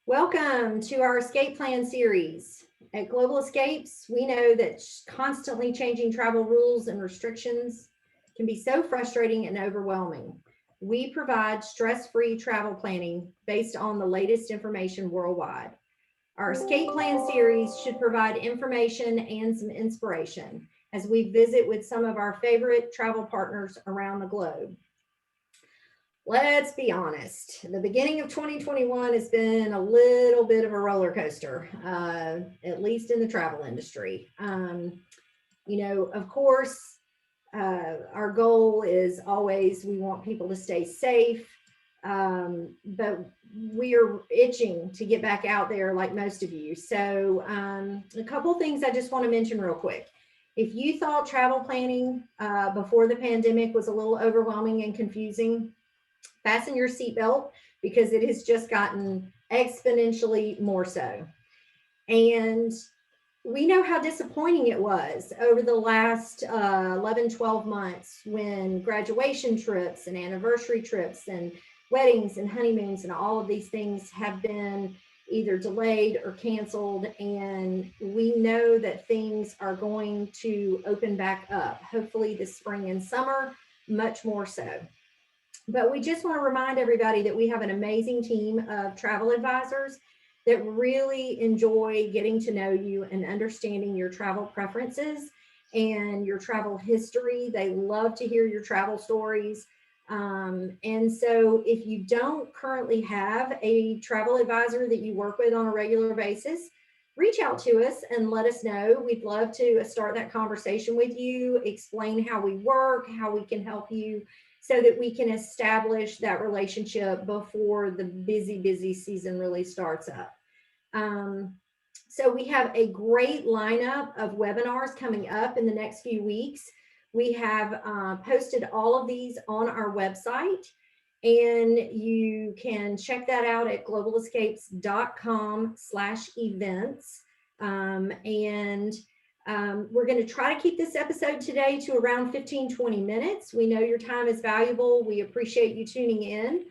Welcome to our escape plan series. At Global Escapes, we know that constantly changing travel rules and restrictions can be so frustrating and overwhelming. We provide stress-free travel planning based on the latest information worldwide. Our escape plan series should provide information and some inspiration as we visit with some of our favorite travel partners around the globe. Let's be honest. The beginning of 2021 has been a little bit of a roller coaster, at least in the travel industry. Of course, our goal is always we want people to stay safe, but we are itching to get back out there like most of you. So a couple of things I just want to mention real quick. If you thought travel planning before the pandemic was a little overwhelming and confusing, fasten your seatbelt because it has just gotten exponentially more so. And we know how disappointing it was over the last 11, 12 months when graduation trips and anniversary trips and weddings and honeymoons and all of these things have been either delayed or canceled. And we know that things are going to open back up, hopefully this spring and summer, much more so. But we just want to remind everybody that we have an amazing team of travel advisors that really enjoy getting to know you and understanding your travel preferences and your travel history. They love to hear your travel stories. And so if you don't currently have a travel advisor that you work with on a regular basis, reach out to us and let us know. We'd love to start that conversation with you, explain how we work, how we can help you, so that we can establish that relationship before the busy season really starts up. So we have a great lineup of webinars coming up in the next few weeks. We have posted all of these on our website, and you can check that out at globalescapes.com/events. We're going to try to keep this episode today to around 15-20 minutes. We know your time is valuable. We appreciate you tuning in.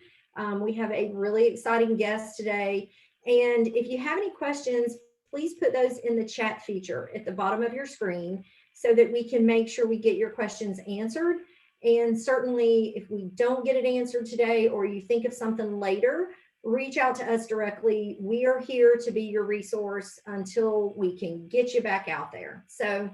We have a really exciting guest today. And if you have any questions, please put those in the chat feature at the bottom of your screen so that we can make sure we get your questions answered. And certainly, if we don't get it answered today or you think of something later, reach out to us directly. We are here to be your resource until we can get you back out there. So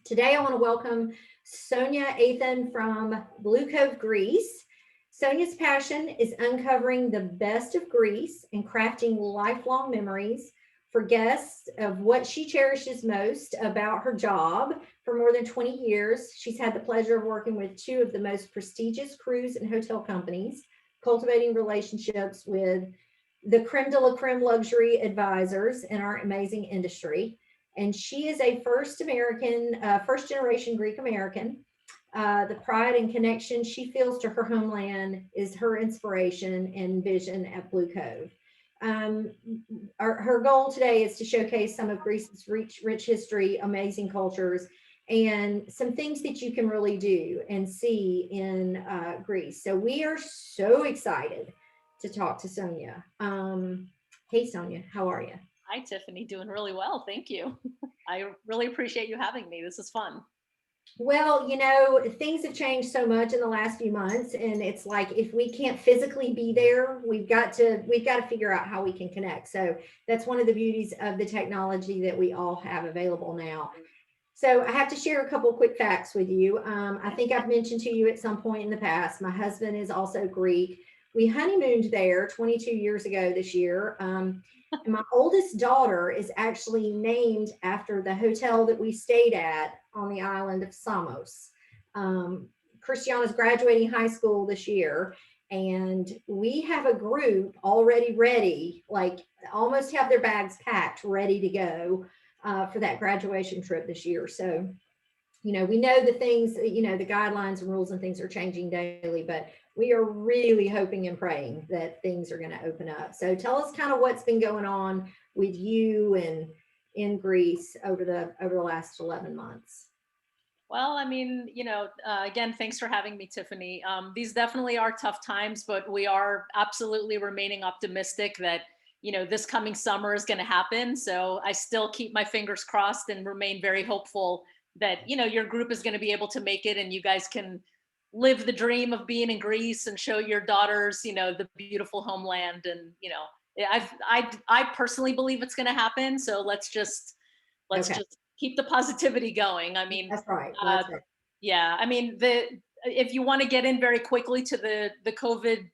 today I want to welcome Sonia Athan from Blu Cove Greece. Sonia's passion is uncovering the best of Greece and crafting lifelong memories for guests of what she cherishes most about her job. For more than 20 years, she's had the pleasure of working with two of the most prestigious cruise and hotel companies, cultivating relationships with the creme de la creme luxury advisors in our amazing industry. And she is a first generation Greek American. The pride and connection she feels to her homeland is her inspiration and vision at Blu Cove. Her goal today is to showcase some of Greece's rich history, amazing cultures, and some things that you can really do and see in Greece. So we are so excited to talk to Sonia. Hey, Sonia, how are you? Hi, Tiffany. Doing really well. Thank you. I really appreciate you having me. This is fun. Well, things have changed so much in the last few months, and it's like if we can't physically be there, we've got to figure out how we can connect. So that's one of the beauties of the technology that we all have available now. So I have to share a couple of quick facts with you. I think I've mentioned to you at some point in the past, my husband is also Greek. We honeymooned there 22 years ago this year. And my oldest daughter is actually named after the hotel that we stayed at on the island of Samos. Christiana's graduating high school this year, and we have a group already ready, like almost have their bags packed, ready to go for that graduation trip this year. So, we know the things, the guidelines and rules and things are changing daily, but we are really hoping and praying that things are going to open up. So tell us kind of what's been going on with you and in Greece over the last 11 months. Well, I mean, again, thanks for having me, Tiffany. These definitely are tough times, but we are absolutely remaining optimistic that, this coming summer is going to happen. So I still keep my fingers crossed and remain very hopeful that, your group is going to be able to make it and you guys can live the dream of being in Greece and show your daughters, the beautiful homeland. And, I personally believe it's going to happen. So let's just keep the positivity going. I mean, That's right. uh, yeah, I mean, if you want to get in very quickly to the COVID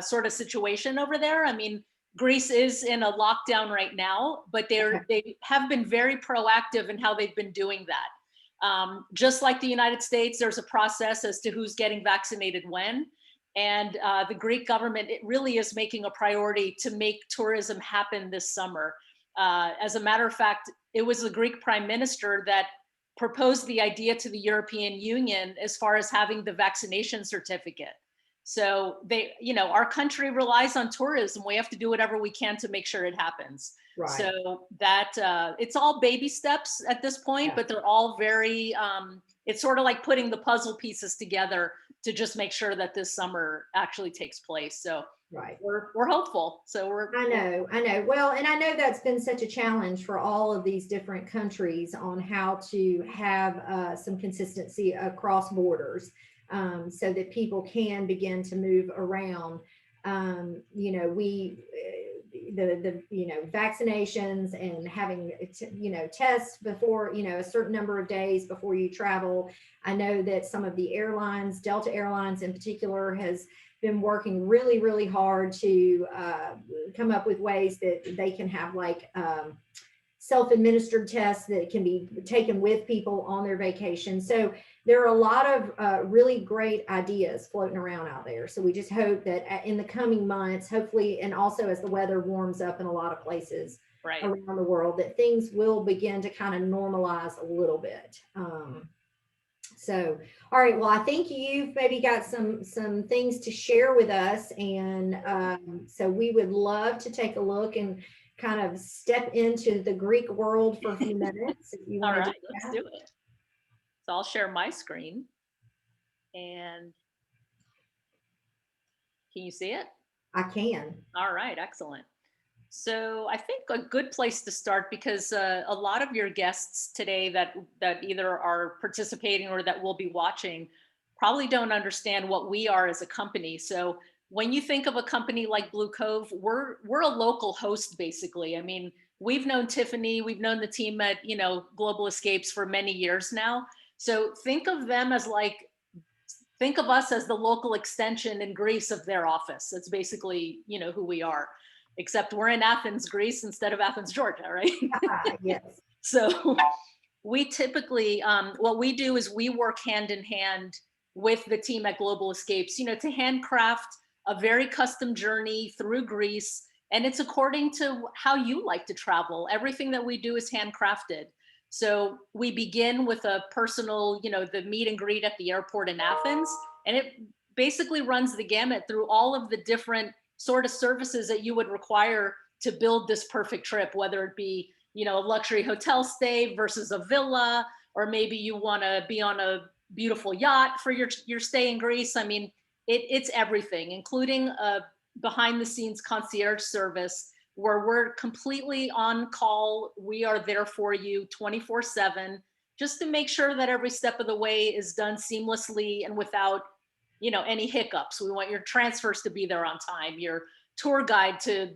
sort of situation over there, I mean, Greece is in a lockdown right now, but they have been very proactive in how they've been doing that. Just like the United States, there's a process as to who's getting vaccinated when. And the Greek government, it really is making a priority to make tourism happen this summer. As a matter of fact, it was the Greek prime minister that proposed the idea to the European Union as far as having the vaccination certificate. So our country relies on tourism. We have to do whatever we can to make sure it happens. Right. So that it's all baby steps at this point, but they're all very, it's sort of like putting the puzzle pieces together to just make sure that this summer actually takes place. So we're hopeful. So I know. Well, and I know that's been such a challenge for all of these different countries on how to have some consistency across borders. So that people can begin to move around. Vaccinations and having, tests before, a certain number of days before you travel. I know that some of the airlines, Delta Airlines in particular, has been working really, really hard to come up with ways that they can have self-administered tests that can be taken with people on their vacation. So there are a lot of really great ideas floating around out there. So we just hope that in the coming months, hopefully, and also as the weather warms up in a lot of places around the world, that things will begin to kind of normalize a little bit. So, all right, well, I think you've maybe got some things to share with us. And so we would love to take a look and kind of step into the Greek world for a few minutes. If you want all to right, let's do it. So I'll share my screen. And can you see it? I can. All right, excellent. So I think a good place to start, because a lot of your guests today that either are participating or that will be watching probably don't understand what we are as a company. So when you think of a company like Blu Cove, we're a local host, basically. I mean, we've known Tiffany, we've known the team at Global Escapes for many years now. So think of them as think of us as the local extension in Greece of their office. That's basically who we are. Except we're in Athens, Greece, instead of Athens, Georgia, right? Yes. So we typically, what we do is we work hand in hand with the team at Global Escapes, to handcraft a very custom journey through Greece. And it's according to how you like to travel. Everything that we do is handcrafted. So we begin with a personal, the meet and greet at the airport in Athens. And it basically runs the gamut through all of the different sort of services that you would require to build this perfect trip, whether it be, a luxury hotel stay versus a villa, or maybe you want to be on a beautiful yacht for your stay in Greece. I mean, it's everything, including a behind the scenes concierge service where we're completely on call. We are there for you 24/7, just to make sure that every step of the way is done seamlessly and without any hiccups. We want your transfers to be there on time, your tour guide to,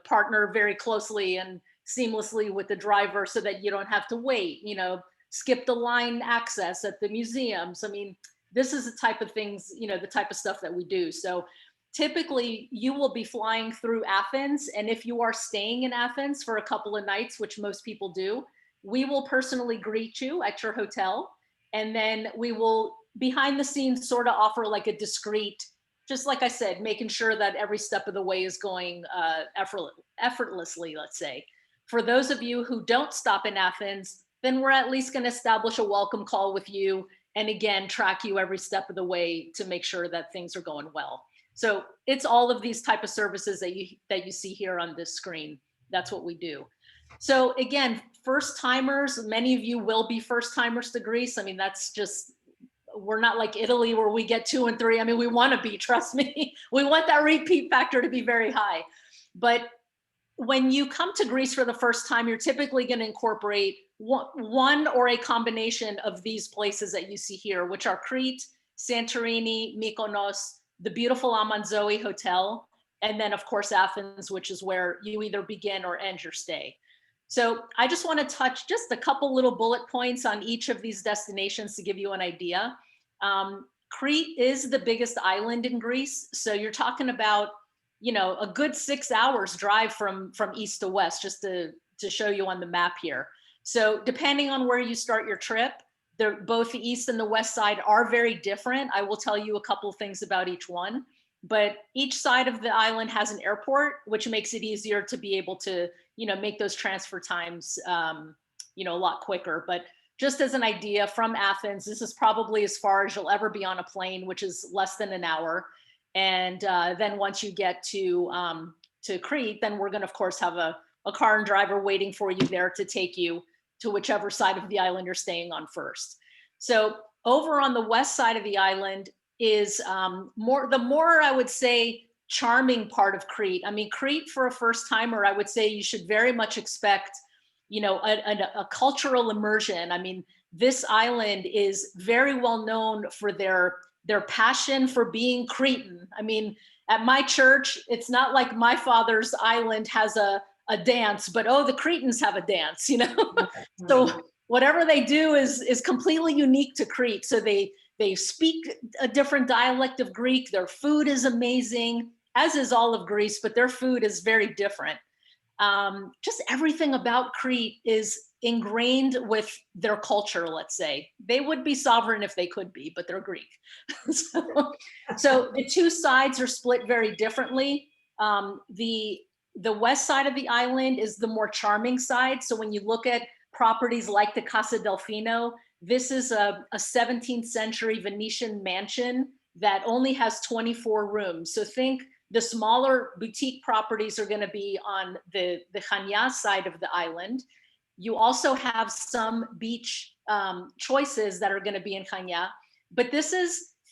partner very closely and seamlessly with the driver so that you don't have to wait, skip the line access at the museums. I mean, this is the type of things, the type of stuff that we do. So typically you will be flying through Athens. And if you are staying in Athens for a couple of nights, which most people do, we will personally greet you at your hotel. And then we will behind the scenes sort of offer like a discreet, just like I said, making sure that every step of the way is going effortlessly, let's say. For those of you who don't stop in Athens, then we're at least going to establish a welcome call with you. And again, track you every step of the way to make sure that things are going well. So it's all of these type of services that you see here on this screen. That's what we do. So again, first timers, many of you will be first timers to Greece. I mean, that's just, we're not like Italy where we get 2 and 3. I mean, we want to be, trust me. We want that repeat factor to be very high. But when you come to Greece for the first time, you're typically going to incorporate one or a combination of these places that you see here, which are Crete, Santorini, Mykonos, the beautiful Amanzoe Hotel, and then of course Athens, which is where you either begin or end your stay. So I just want to touch just a couple little bullet points on each of these destinations to give you an idea. Crete is the biggest island in Greece. So you're talking about, a good 6 hours drive from east to west, just to show you on the map here. So depending on where you start your trip, both the east and the west side are very different. I will tell you a couple of things about each one, but each side of the island has an airport, which makes it easier to be able to, make those transfer times, a lot quicker. But just as an idea, from Athens, this is probably as far as you'll ever be on a plane, which is less than an hour. And then once you get to Crete, then we're going to, of course, have a car and driver waiting for you there to take you to whichever side of the island you're staying on first. So over on the west side of the island is the more, I would say, charming part of Crete. I mean, Crete for a first timer, I would say you should very much expect, a cultural immersion. I mean, this island is very well known for their passion for being Cretan. I mean, at my church, it's not like my father's island has a dance, but the Cretans have a dance, So whatever they do is completely unique to Crete. So they speak a different dialect of Greek. Their food is amazing, as is all of Greece, but their food is very different. Just everything about Crete is ingrained with their culture, let's say. They would be sovereign if they could be, but they're Greek. So the two sides are split very differently. The west side of the island is the more charming side. So when you look at properties like the Casa Delfino, this is a 17th century Venetian mansion that only has 24 rooms. So think the smaller boutique properties are going to be on the Chania side of the island. You also have some beach choices that are going to be in Chania, but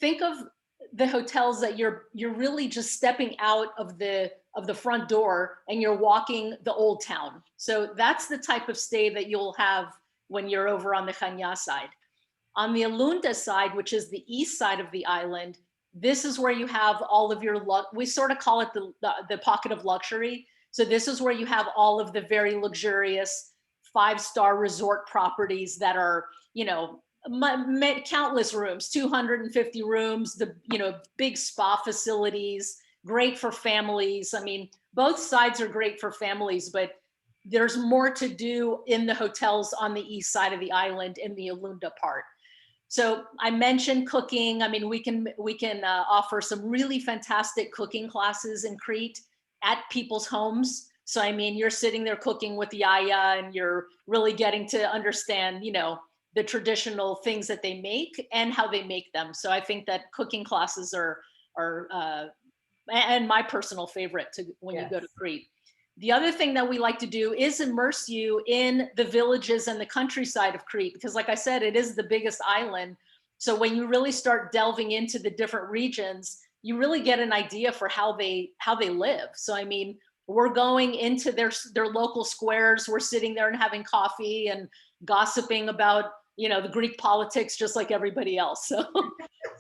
think of the hotels that you're really just stepping out of the front door and you're walking the old town. So that's the type of stay that you'll have when you're over on the Chania side. On the Alunda side, which is the east side of the island, this is where you have all of your we sort of call it the pocket of luxury. So this is where you have all of the very luxurious 5-star resort properties that are, countless rooms, 250 rooms, the big spa facilities, great for families. I mean, both sides are great for families, but there's more to do in the hotels on the east side of the island in the Alunda part. So I mentioned cooking. I mean, we can offer some really fantastic cooking classes in Crete at people's homes. So, I mean, you're sitting there cooking with Yaya and you're really getting to understand, the traditional things that they make and how they make them. So I think that cooking classes are and my personal favorite when you go to Crete. The other thing that we like to do is immerse you in the villages and the countryside of Crete, because like I said, it is the biggest island. So when you really start delving into the different regions, you really get an idea for how they live. So, I mean, we're going into their local squares. We're sitting there and having coffee and gossiping about, the Greek politics, just like everybody else. So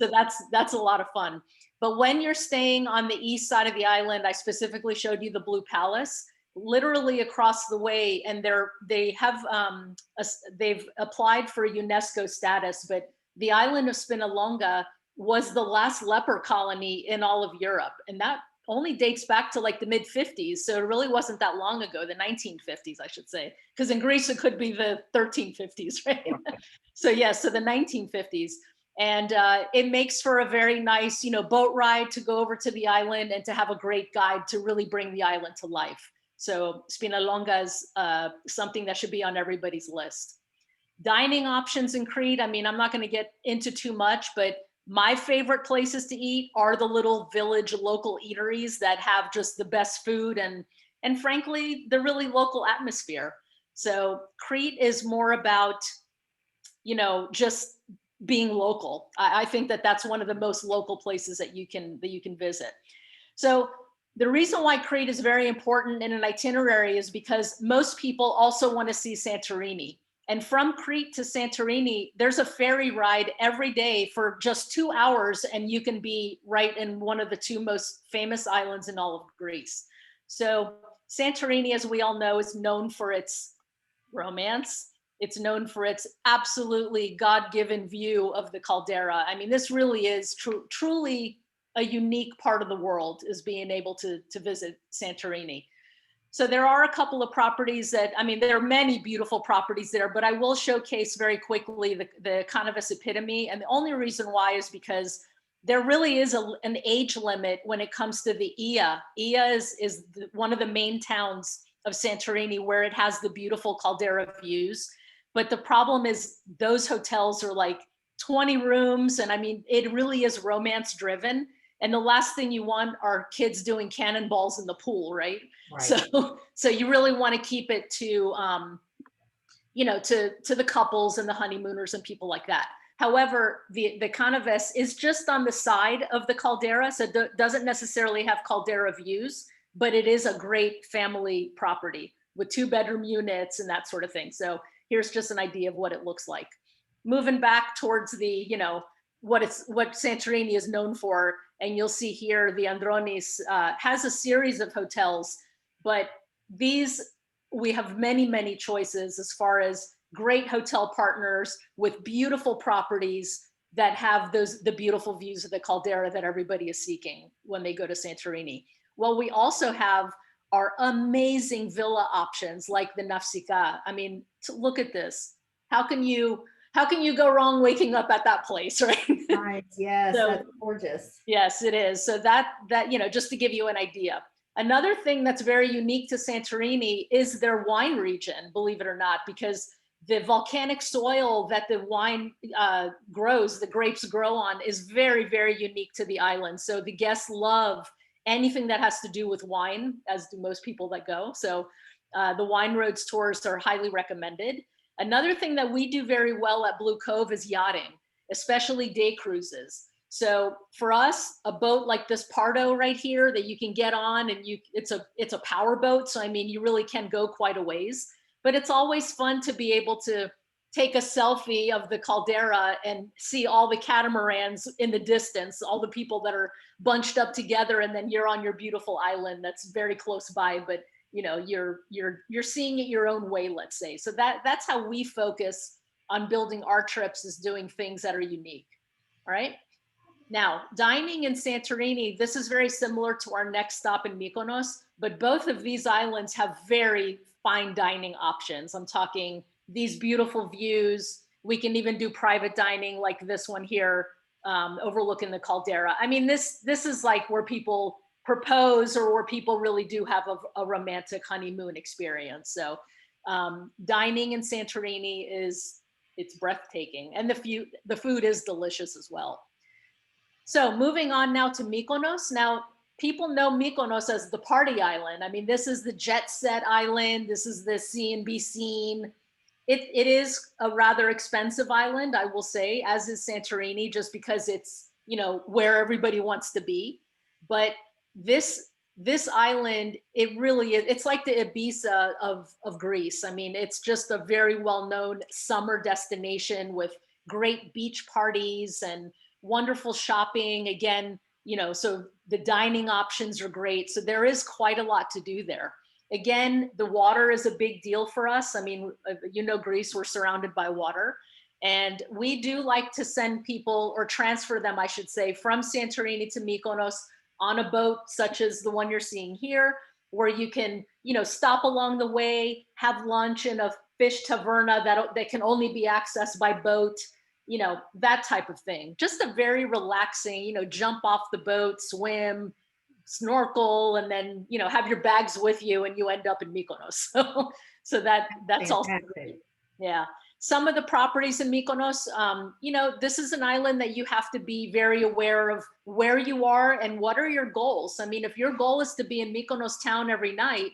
that's a lot of fun. But when you're staying on the east side of the island, I specifically showed you the Blue Palace, literally across the way, and they've applied for UNESCO status, but the island of Spinalonga was the last leper colony in all of Europe, and that only dates back to like the mid 50s. So it really wasn't that long ago, the 1950s, I should say, because in Greece it could be the 1350s, right? So the 1950s. And it makes for a very nice, boat ride to go over to the island and to have a great guide to really bring the island to life. So Spinalonga is something that should be on everybody's list. Dining options in Crete, I mean, I'm not going to get into too much, but my favorite places to eat are the little village local eateries that have just the best food and frankly, the really local atmosphere. So Crete is more about, just being local. I think that that's one of the most local places that you can visit. So The reason why Crete is very important in an itinerary is because most people also want to see Santorini. And from Crete to Santorini, there's a ferry ride every day for just 2 hours, and you can be right in one of the two most famous islands in all of Greece. So Santorini, as we all know, is known for its romance. It's known for its absolutely God-given view of the caldera. I mean, this really is truly a unique part of the world, is being able to visit Santorini. So there are a couple of properties that, I mean, there are many beautiful properties there, but I will showcase very quickly the Canavis epitome. And the only reason why is because there really is an age limit when it comes to the Ia. Ia is one of the main towns of Santorini where it has the beautiful caldera views. But the problem is those hotels are like 20 rooms. And I mean, it really is romance driven. And the last thing you want are kids doing cannonballs in the pool, right? Right. So you really want to keep it to, to the couples and the honeymooners and people like that. However, the Canavis is just on the side of the caldera, so it doesn't necessarily have caldera views, but it is a great family property with 2-bedroom units and that sort of thing. So here's just an idea of what it looks like. Moving back towards the, what Santorini is known for, and you'll see here the Andronis has a series of hotels, but we have many choices as far as great hotel partners with beautiful properties that have the beautiful views of the caldera that everybody is seeking when they go to Santorini. Well, we also have our amazing villa options like the Nafsika. I mean, look at this. How can you go wrong waking up at that place, right? Right. Yes, So, that's gorgeous. Yes, it is. So that just to give you an idea. Another thing that's very unique to Santorini is their wine region, believe it or not, because the volcanic soil that the wine grows, the grapes grow on, is very unique to the island. So the guests love anything that has to do with wine, as do most people that go. So the wine roads tours are highly recommended. Another thing that we do very well at Blu Cove is yachting, especially day cruises. So for us, a boat like this Pardo right here that you can get on, and it's a power boat. So I mean, you really can go quite a ways, but it's always fun to be able to take a selfie of the caldera and see all the catamarans in the distance, all the people that are bunched up together, and then you're on your beautiful island that's very close by, but you're seeing it your own way, let's say. So that's how we focus on building our trips, is doing things that are unique. All right. Now, dining in Santorini, this is very similar to our next stop in Mykonos, but both of these islands have very fine dining options. I'm talking these beautiful views. We can even do private dining like this one here, overlooking the caldera. I mean, this is like where people propose, or where people really do have a romantic honeymoon experience. So dining in Santorini it's breathtaking, and the food is delicious as well. So moving on now to Mykonos. Now, people know Mykonos as the party island. I mean, this is the jet set island. This is the see and be seen. It is a rather expensive island, I will say, as is Santorini, just because it's, where everybody wants to be. But this island, it really is, it's like the Ibiza of Greece. I mean, it's just a very well-known summer destination with great beach parties and wonderful shopping. Again, so the dining options are great. So there is quite a lot to do there. Again, the water is a big deal for us. I mean, Greece, we're surrounded by water. And we do like to send people, or transfer them, I should say, from Santorini to Mykonos on a boat such as the one you're seeing here, where you can, stop along the way, have lunch in a fish taverna that can only be accessed by boat, that type of thing. Just a very relaxing, jump off the boat, swim, snorkel, and then, have your bags with you, and you end up in Mykonos. So that's also great. Yeah. Some of the properties in Mykonos, this is an island that you have to be very aware of where you are and what are your goals. I mean, if your goal is to be in Mykonos town every night,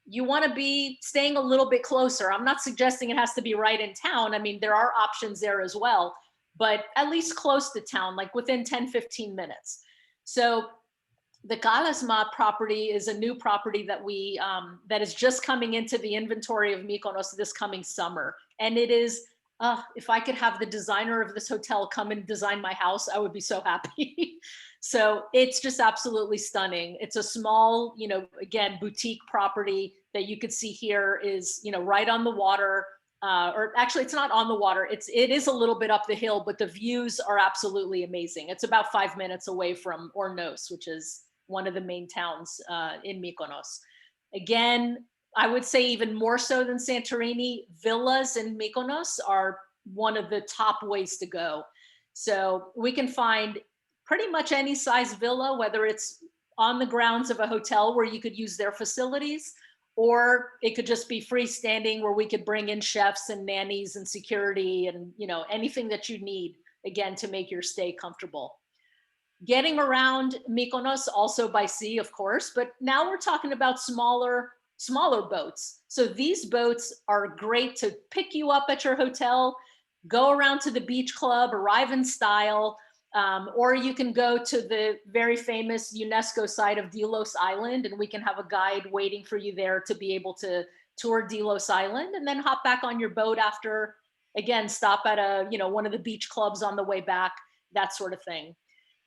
you want to be staying a little bit closer. I'm not suggesting it has to be right in town. I mean, there are options there as well, but at least close to town, like within 10, 15 minutes. So The Kalasma property is a new property that we that is just coming into the inventory of Mykonos this coming summer. And it is, if I could have the designer of this hotel come and design my house, I would be so happy. So it's just absolutely stunning. It's a small, you know, again, boutique property that you could see here is, you know, right on the water. Or actually it's not on the water. It is a little bit up the hill, but the views are absolutely amazing. It's about 5 minutes away from Ornos, which is one of the main towns in Mykonos. Again, I would say even more so than Santorini, villas in Mykonos are one of the top ways to go. So we can find pretty much any size villa, whether it's on the grounds of a hotel where you could use their facilities, or it could just be freestanding where we could bring in chefs and nannies and security and, you know, anything that you need, again, to make your stay comfortable. Getting around Mykonos also by sea, of course, but now we're talking about smaller boats. So these boats are great to pick you up at your hotel, go around to the beach club, arrive in style, or you can go to the very famous UNESCO site of Delos Island, and we can have a guide waiting for you there to be able to tour Delos Island, and then hop back on your boat after, again, stop at a, you know, one of the beach clubs on the way back, that sort of thing.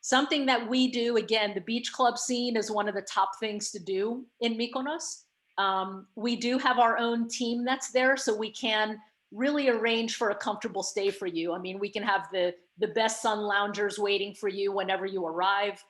Something that we do, again, the beach club scene is one of the top things to do in Mykonos. We do have our own team that's there, so we can really arrange for a comfortable stay for you. I mean, we can have the best sun loungers waiting for you whenever you arrive.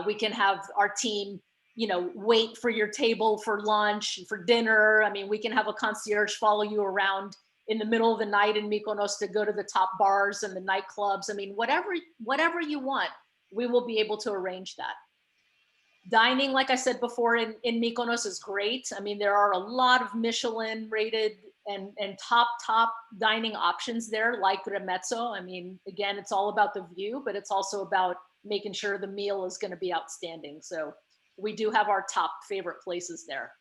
We can have our team, you know, wait for your table for lunch, for dinner. I mean, we can have a concierge follow you around in the middle of the night in Mykonos to go to the top bars and the nightclubs. I mean, whatever you want, we will be able to arrange that. Dining, like I said before, in Mykonos is great. I mean, there are a lot of Michelin rated and top dining options there, like Remezzo. I mean, again, it's all about the view, but it's also about making sure the meal is going to be outstanding. So we do have our top favorite places there.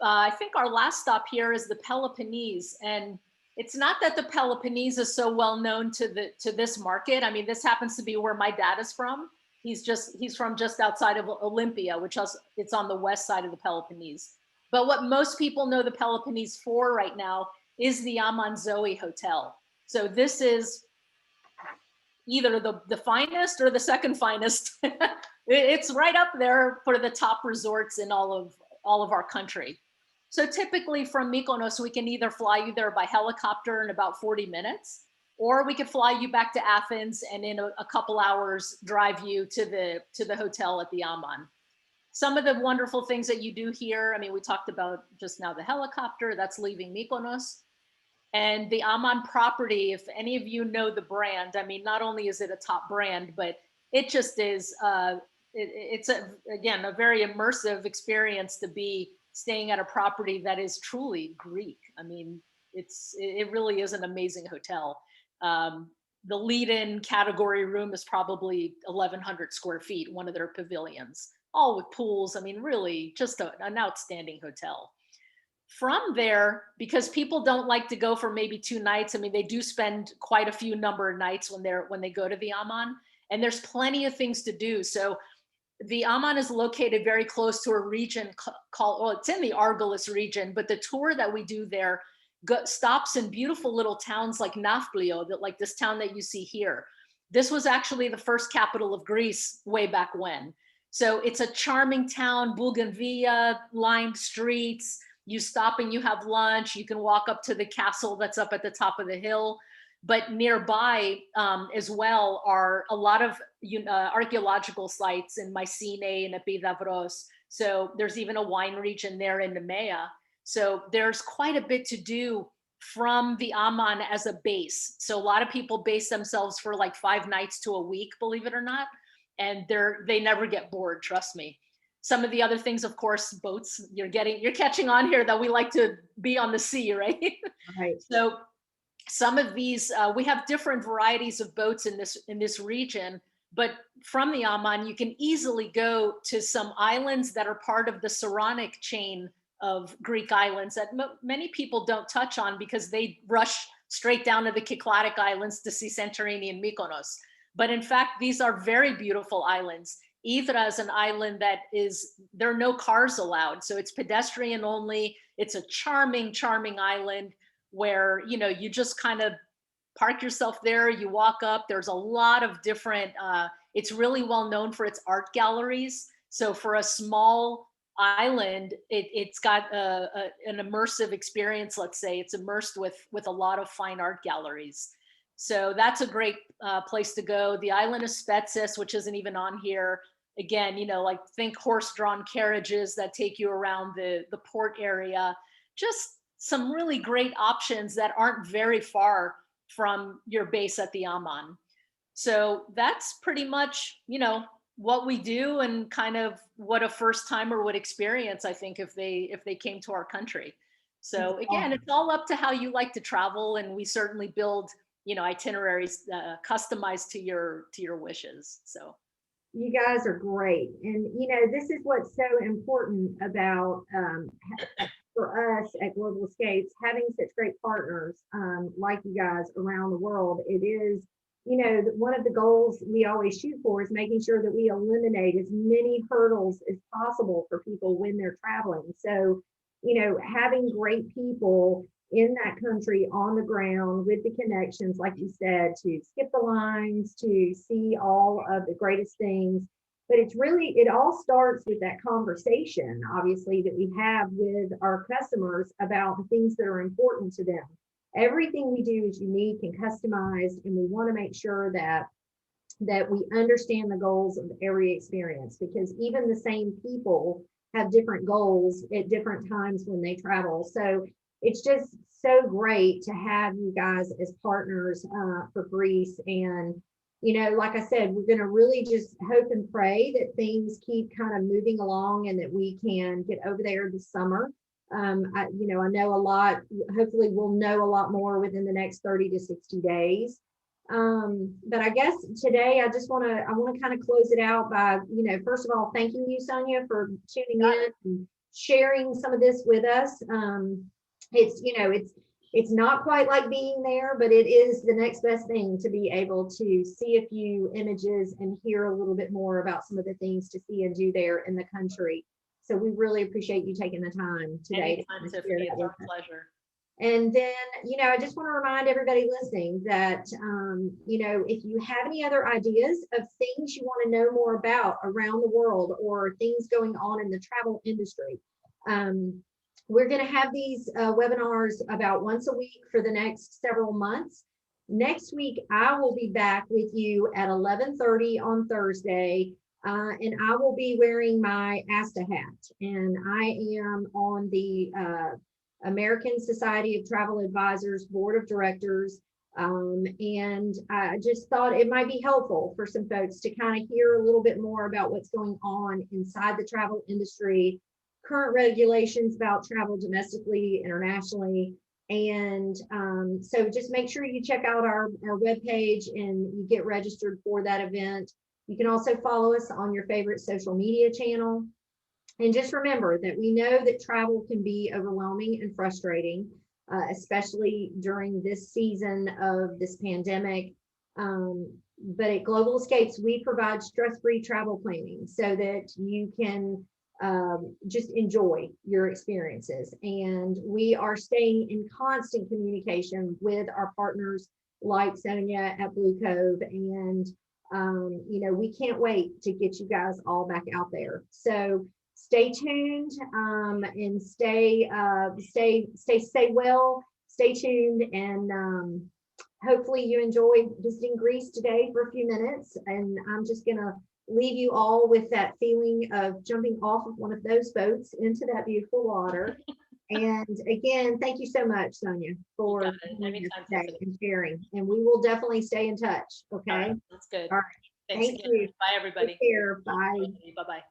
I think our last stop here is the Peloponnese, and it's not that the Peloponnese is so well known to this market. I mean, this happens to be where my dad is from. He's from just outside of Olympia, which it's on the west side of the Peloponnese. But what most people know the Peloponnese for right now is the Aman Zoe Hotel. So this is either the finest or the second finest. It's right up there for the top resorts in all of our country. So typically from Mykonos, we can either fly you there by helicopter in about 40 minutes, or we could fly you back to Athens and in a couple hours drive you to the hotel at the Aman. Some of the wonderful things that you do here, I mean, we talked about just now the helicopter, that's leaving Mykonos. And the Aman property, if any of you know the brand, I mean, not only is it a top brand, but it just is, it's again, a very immersive experience to be staying at a property that is truly Greek. I mean, it really is an amazing hotel. The lead-in category room is probably 1,100 square feet, one of their pavilions, all with pools. I mean, really just an outstanding hotel. From there, because people don't like to go for maybe 2 nights, I mean, they do spend quite a few number of nights when they go to the Aman, and there's plenty of things to do. So the Aman is located very close to a region called, well, it's in the Argolis region, but the tour that we do there stops in beautiful little towns like Nafplio, like this town that you see here. This was actually the first capital of Greece way back when. So it's a charming town, bougainvillea lined streets. You stop and you have lunch. You can walk up to the castle that's up at the top of the hill. But nearby as well are a lot of archaeological sites in Mycenae and Epidavros. So there's even a wine region there in Nemea. So there's quite a bit to do from the Aman as a base. So a lot of people base themselves for like 5 nights to a week, believe it or not. And they never get bored, trust me. Some of the other things, of course, boats, you're catching on here that we like to be on the sea, right? Right. So some of these, we have different varieties of boats in this region, but from the Aman, you can easily go to some islands that are part of the Saronic chain of Greek islands that many people don't touch on because they rush straight down to the Cycladic Islands to see Santorini and Mykonos. But in fact, these are very beautiful islands. Idra is an island that there are no cars allowed. So it's pedestrian only. It's a charming, charming island where, you just kind of park yourself there, you walk up, there's a lot of different, it's really well known for its art galleries. So for a small island, it's got an immersive experience, let's say. It's immersed with a lot of fine art galleries. So that's a great place to go. The island of Spetses, which isn't even on here. Again, like think horse-drawn carriages that take you around the port area. Just some really great options that aren't very far from your base at the Amman. So that's pretty much, what we do and kind of what a first timer would experience, I think, if they came to our country. So again, it's all up to how you like to travel, and we certainly build, itineraries customized to your wishes. So you guys are great. And, this is what's so important about, for us at Global Escapes, having such great partners like you guys around the world. It is, one of the goals we always shoot for is making sure that we eliminate as many hurdles as possible for people when they're traveling. So, having great people in that country on the ground with the connections, like you said, to skip the lines, to see all of the greatest things. But it all starts with that conversation, obviously, that we have with our customers about the things that are important to them. Everything we do is unique and customized, and we want to make sure that we understand the goals of every experience, because even the same people have different goals at different times when they travel. So it's just so great to have you guys as partners for Greece. And, like I said, we're going to really just hope and pray that things keep kind of moving along and that we can get over there this summer. I know a lot, hopefully we'll know a lot more within the next 30 to 60 days. But I guess today I want to kind of close it out by, first of all, thanking you, Sonia, for tuning in and sharing some of this with us. It's not quite like being there, but it is the next best thing to be able to see a few images and hear a little bit more about some of the things to see and do there in the country. So we really appreciate you taking the time today. Anytime, Tiffany, it's our pleasure. And then, I just want to remind everybody listening that, if you have any other ideas of things you want to know more about around the world or things going on in the travel industry, we're going to have these webinars about once a week for the next several months. Next week, I will be back with you at 11:30 on Thursday, and I will be wearing my ASTA hat. And I am on the American Society of Travel Advisors Board of Directors. And I just thought it might be helpful for some folks to kind of hear a little bit more about what's going on inside the travel industry, current regulations about travel domestically, internationally. And so just make sure you check out our webpage and you get registered for that event. You can also follow us on your favorite social media channel. And just remember that we know that travel can be overwhelming and frustrating, especially during this season of this pandemic. But at Global Escapes, we provide stress-free travel planning so that you can just enjoy your experiences. And we are staying in constant communication with our partners like Sonia at Blu Cove. And, we can't wait to get you guys all back out there. So stay tuned and stay well, stay tuned, and hopefully you enjoyed visiting Greece today for a few minutes. And I'm just gonna leave you all with that feeling of jumping off of one of those boats into that beautiful water. And again, thank you so much, Sonia, for being here today and sharing. And we will definitely stay in touch. Okay. That's good. All right. Thanks Thank again. you. Bye, everybody. Take care. Bye. Bye-bye.